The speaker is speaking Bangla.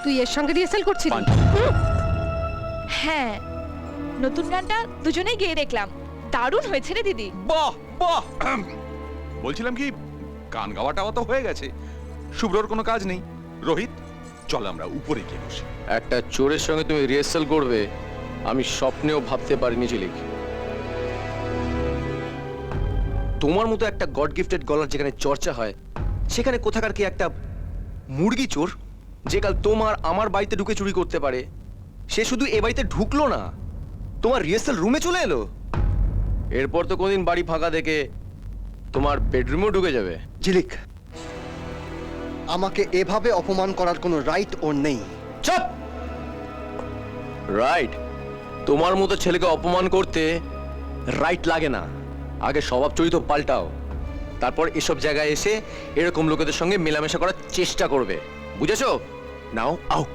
তুই এর সঙ্গে রিহার্সাল করছিলি? হ্যাঁ, নতুন গানটা দুজনেই গেয়ে দেখলাম, দারুণ হয়েছে রে দিদি। বাহ বাহ। বলছিলাম কি, গান গাওয়াটা তো হয়ে গেছে, শুভ্রর কোনো কাজ নেই। রোহিত, চল আমরা উপরে গিয়ে বসি। একটা চোরের সঙ্গে তুমি রিহার্সাল করবে আমি স্বপ্নেও ভাবতে পারিনি ঝিলিক। তোমার মতো একটা গড গিফটেড গলার যেখানে চর্চা হয়, সেখানে কোথাকার কি একটা মুরগি চোর যে কাল তোমার আমার বাড়িতে ঢুকে চুরি করতে পারে, সে শুধু এ বাড়িতে ঢুকলো না, তোমার রিহার্সাল রুমে চলে এলো। এরপর তো কোনদিন বাড়ি ফাঁকা দেখে তোমার বেডরুমেও ঢুকে যাবে। ঝিলিক, আমাকে এভাবে অপমান করার কোনো রাইট ওর নেই। চুপ! রাইট? তোমার মতো ছেলেকে অপমান করতে রাইট লাগে না। আগে স্বভাব চরিত্র পাল্টাও, তারপর এসব জায়গায় এসে এরকম লোকেদের সঙ্গে মেলামেশা করার চেষ্টা করবে, বুঝেছো? নাও আউট।